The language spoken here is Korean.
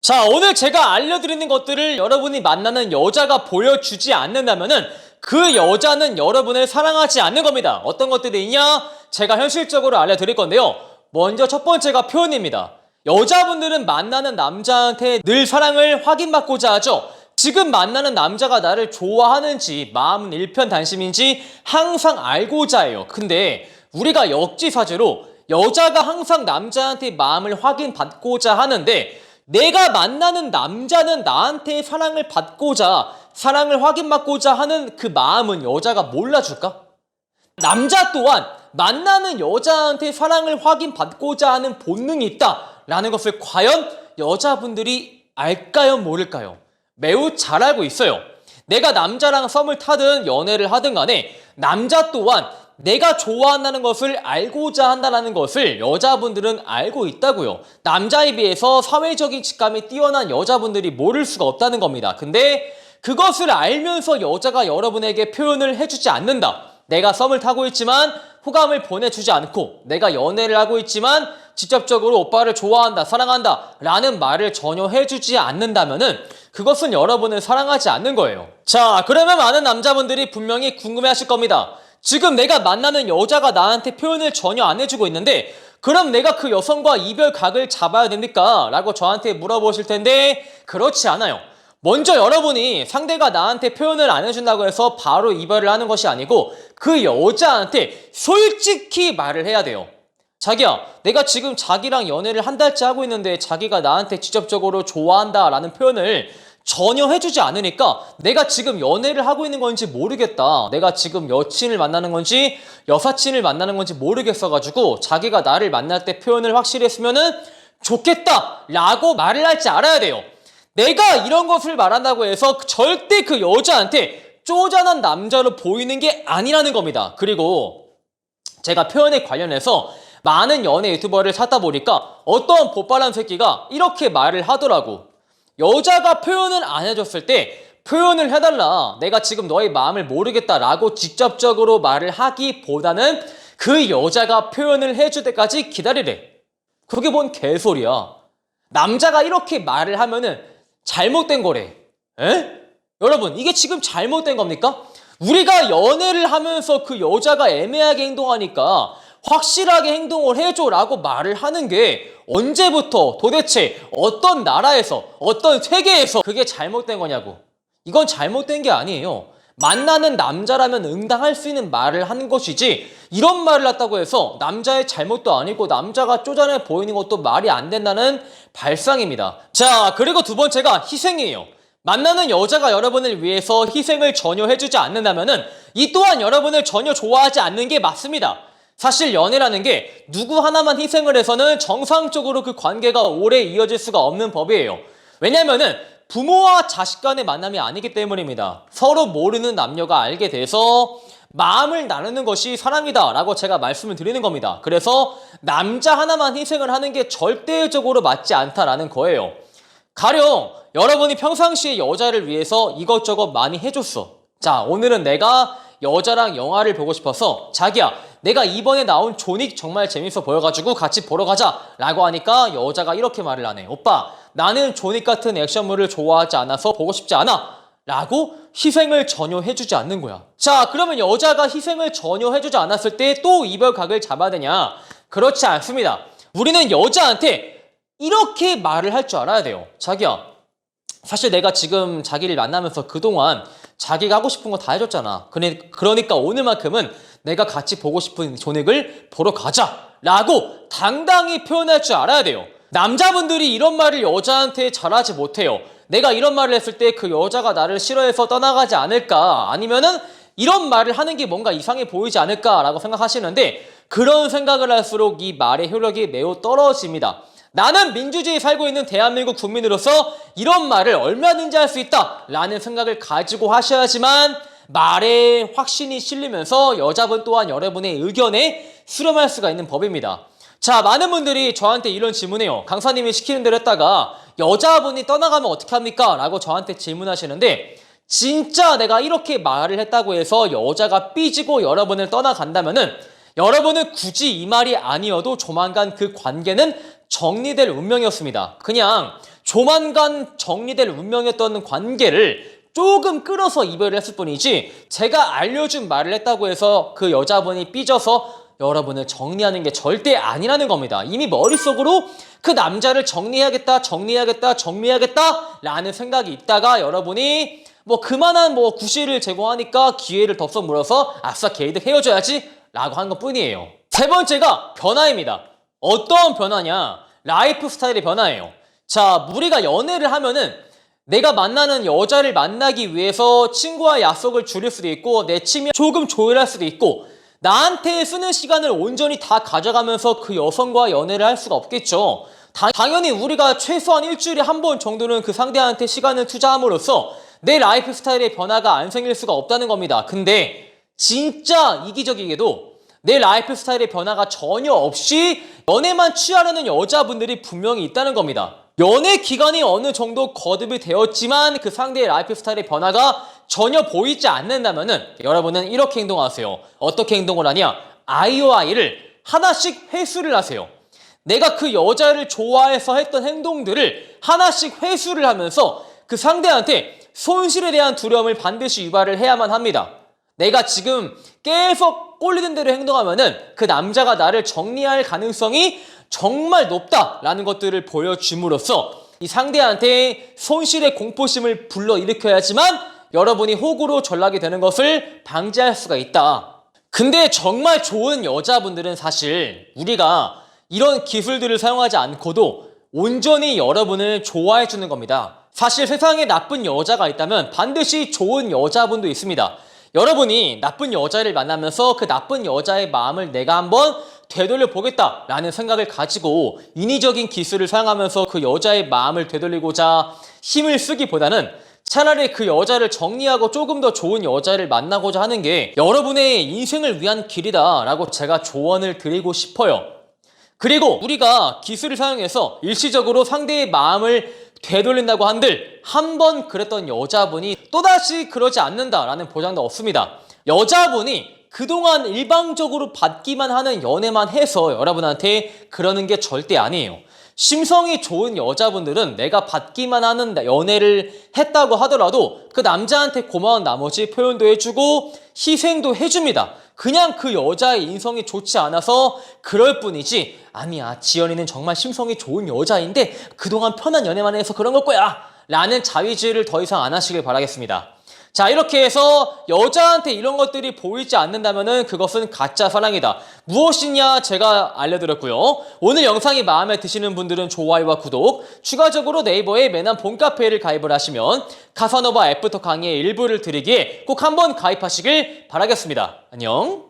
자, 오늘 제가 알려드리는 것들을 여러분이 만나는 여자가 보여주지 않는다면은 그 여자는 여러분을 사랑하지 않는 겁니다. 어떤 것들이 있냐? 제가 현실적으로 알려드릴 건데요. 먼저 첫 번째가 표현입니다. 여자분들은 만나는 남자한테 늘 사랑을 확인받고자 하죠. 지금 만나는 남자가 나를 좋아하는지 마음은 일편단심인지 항상 알고자 해요. 근데 우리가 역지사지로 여자가 항상 남자한테 마음을 확인받고자 하는데 내가 만나는 남자는 나한테 사랑을 받고자, 사랑을 확인받고자 하는 그 마음은 여자가 몰라줄까? 남자 또한 만나는 여자한테 사랑을 확인받고자 하는 본능이 있다라는 것을 과연 여자분들이 알까요, 모를까요? 매우 잘 알고 있어요. 내가 남자랑 썸을 타든 연애를 하든 간에 남자 또한 내가 좋아한다는 것을 알고자 한다는 것을 여자분들은 알고 있다고요. 남자에 비해서 사회적인 직감이 뛰어난 여자분들이 모를 수가 없다는 겁니다. 근데 그것을 알면서 여자가 여러분에게 표현을 해주지 않는다. 내가 썸을 타고 있지만 호감을 보내주지 않고 내가 연애를 하고 있지만 직접적으로 오빠를 좋아한다, 사랑한다 라는 말을 전혀 해주지 않는다면은 그것은 여러분을 사랑하지 않는 거예요. 자, 그러면 많은 남자분들이 분명히 궁금해하실 겁니다. 지금 내가 만나는 여자가 나한테 표현을 전혀 안 해주고 있는데 그럼 내가 그 여성과 이별 각을 잡아야 됩니까? 라고 저한테 물어보실 텐데 그렇지 않아요. 먼저 여러분이 상대가 나한테 표현을 안 해준다고 해서 바로 이별을 하는 것이 아니고 그 여자한테 솔직히 말을 해야 돼요. 자기야, 내가 지금 자기랑 연애를 한 달째 하고 있는데 자기가 나한테 직접적으로 좋아한다 라는 표현을 전혀 해주지 않으니까 내가 지금 연애를 하고 있는 건지 모르겠다. 내가 지금 여친을 만나는 건지 여사친을 만나는 건지 모르겠어가지고 자기가 나를 만날 때 표현을 확실히 했으면은 좋겠다 라고 말을 할 줄 알아야 돼요. 내가 이런 것을 말한다고 해서 절대 그 여자한테 쪼잔한 남자로 보이는 게 아니라는 겁니다. 그리고 제가 표현에 관련해서 많은 연애 유튜버를 찾다 보니까 어떤 보빨한 새끼가 이렇게 말을 하더라고. 여자가 표현을 안 해줬을 때 표현을 해달라. 내가 지금 너의 마음을 모르겠다라고 직접적으로 말을 하기보다는 그 여자가 표현을 해줄 때까지 기다리래. 그게 뭔 개소리야. 남자가 이렇게 말을 하면은 잘못된 거래. 에? 여러분, 이게 지금 잘못된 겁니까? 우리가 연애를 하면서 그 여자가 애매하게 행동하니까 확실하게 행동을 해줘라고 말을 하는 게 언제부터 도대체 어떤 나라에서 어떤 세계에서 그게 잘못된 거냐고. 이건 잘못된 게 아니에요. 만나는 남자라면 응당할 수 있는 말을 하는 것이지 이런 말을 했다고 해서 남자의 잘못도 아니고 남자가 쪼잔해 보이는 것도 말이 안 된다는 발상입니다. 자, 그리고 두 번째가 희생이에요. 만나는 여자가 여러분을 위해서 희생을 전혀 해주지 않는다면은 이 또한 여러분을 전혀 좋아하지 않는 게 맞습니다. 사실 연애라는 게 누구 하나만 희생을 해서는 정상적으로 그 관계가 오래 이어질 수가 없는 법이에요. 왜냐면은 부모와 자식 간의 만남이 아니기 때문입니다. 서로 모르는 남녀가 알게 돼서 마음을 나누는 것이 사랑이다 라고 제가 말씀을 드리는 겁니다. 그래서 남자 하나만 희생을 하는 게 절대적으로 맞지 않다라는 거예요. 가령 여러분이 평상시에 여자를 위해서 이것저것 많이 해줬어. 자, 오늘은 내가 여자랑 영화를 보고 싶어서 자기야, 내가 이번에 나온 존윅 정말 재밌어 보여가지고 같이 보러 가자 라고 하니까 여자가 이렇게 말을 하네. 오빠, 나는 존윅 같은 액션물을 좋아하지 않아서 보고 싶지 않아 라고 희생을 전혀 해주지 않는 거야. 자, 그러면 여자가 희생을 전혀 해주지 않았을 때 또 이별각을 잡아야 되냐? 그렇지 않습니다. 우리는 여자한테 이렇게 말을 할 줄 알아야 돼요. 자기야, 사실 내가 지금 자기를 만나면서 그동안 자기가 하고 싶은 거 다 해줬잖아. 그러니까 오늘만큼은 내가 같이 보고 싶은 존윅을 보러 가자 라고 당당히 표현할 줄 알아야 돼요. 남자분들이 이런 말을 여자한테 잘하지 못해요. 내가 이런 말을 했을 때 그 여자가 나를 싫어해서 떠나가지 않을까, 아니면은 이런 말을 하는 게 뭔가 이상해 보이지 않을까 라고 생각하시는데 그런 생각을 할수록 이 말의 효력이 매우 떨어집니다. 나는 민주주의에 살고 있는 대한민국 국민으로서 이런 말을 얼마든지 할 수 있다 라는 생각을 가지고 하셔야지만 말에 확신이 실리면서 여자분 또한 여러분의 의견에 수렴할 수가 있는 법입니다. 자, 많은 분들이 저한테 이런 질문해요. 강사님이 시키는 대로 했다가 여자분이 떠나가면 어떻게 합니까? 라고 저한테 질문하시는데 진짜 내가 이렇게 말을 했다고 해서 여자가 삐지고 여러분을 떠나간다면은 여러분은 굳이 이 말이 아니어도 조만간 그 관계는 정리될 운명이었습니다. 그냥 조만간 정리될 운명이었던 관계를 조금 끌어서 이별을 했을 뿐이지 제가 알려준 말을 했다고 해서 그 여자분이 삐져서 여러분을 정리하는 게 절대 아니라는 겁니다. 이미 머릿속으로 그 남자를 정리해야겠다 라는 생각이 있다가 여러분이 뭐 그만한 뭐 구실을 제공하니까 기회를 덥석 물어서 아싸 게이득 헤어져야지 라고 한 것 뿐이에요. 세 번째가 변화입니다. 어떤 변화냐? 라이프 스타일의 변화예요. 자, 우리가 연애를 하면은 내가 만나는 여자를 만나기 위해서 친구와 약속을 줄일 수도 있고 내 취미 조금 조율할 수도 있고 나한테 쓰는 시간을 온전히 다 가져가면서 그 여성과 연애를 할 수가 없겠죠. 당연히 우리가 최소한 일주일에 한 번 정도는 그 상대한테 시간을 투자함으로써 내 라이프 스타일의 변화가 안 생길 수가 없다는 겁니다. 근데 진짜 이기적이게도 내 라이프 스타일의 변화가 전혀 없이 연애만 취하려는 여자분들이 분명히 있다는 겁니다. 연애 기간이 어느 정도 거듭이 되었지만 그 상대의 라이프 스타일의 변화가 전혀 보이지 않는다면은 여러분은 이렇게 행동하세요. 어떻게 행동을 하냐? 아이오아이를 하나씩 회수를 하세요. 내가 그 여자를 좋아해서 했던 행동들을 하나씩 회수를 하면서 그 상대한테 손실에 대한 두려움을 반드시 유발을 해야만 합니다. 내가 지금 계속 꼴리는 대로 행동하면은 그 남자가 나를 정리할 가능성이 정말 높다라는 것들을 보여줌으로써 이 상대한테 손실의 공포심을 불러일으켜야지만 여러분이 호구로 전락이 되는 것을 방지할 수가 있다. 근데 정말 좋은 여자분들은 사실 우리가 이런 기술들을 사용하지 않고도 온전히 여러분을 좋아해 주는 겁니다. 사실 세상에 나쁜 여자가 있다면 반드시 좋은 여자분도 있습니다. 여러분이 나쁜 여자를 만나면서 그 나쁜 여자의 마음을 내가 한번 되돌려 보겠다라는 생각을 가지고 인위적인 기술을 사용하면서 그 여자의 마음을 되돌리고자 힘을 쓰기보다는 차라리 그 여자를 정리하고 조금 더 좋은 여자를 만나고자 하는 게 여러분의 인생을 위한 길이다라고 제가 조언을 드리고 싶어요. 그리고 우리가 기술을 사용해서 일시적으로 상대의 마음을 되돌린다고 한들 한 번 그랬던 여자분이 또다시 그러지 않는다라는 보장도 없습니다. 여자분이 그동안 일방적으로 받기만 하는 연애만 해서 여러분한테 그러는 게 절대 아니에요. 심성이 좋은 여자분들은 내가 받기만 하는 연애를 했다고 하더라도 그 남자한테 고마운 나머지 표현도 해주고 희생도 해줍니다. 그냥 그 여자의 인성이 좋지 않아서 그럴 뿐이지 아니야 지연이는 정말 심성이 좋은 여자인데 그동안 편한 연애만 해서 그런 걸 거야 라는 자위질을 더 이상 안 하시길 바라겠습니다. 자, 이렇게 해서 여자한테 이런 것들이 보이지 않는다면은 그것은 가짜 사랑이다. 무엇이냐 제가 알려드렸고요. 오늘 영상이 마음에 드시는 분들은 좋아요와 구독, 추가적으로 네이버에 매난 본카페를 가입을 하시면 카사노바 애프터 강의의 일부를 드리기에 꼭 한번 가입하시길 바라겠습니다. 안녕.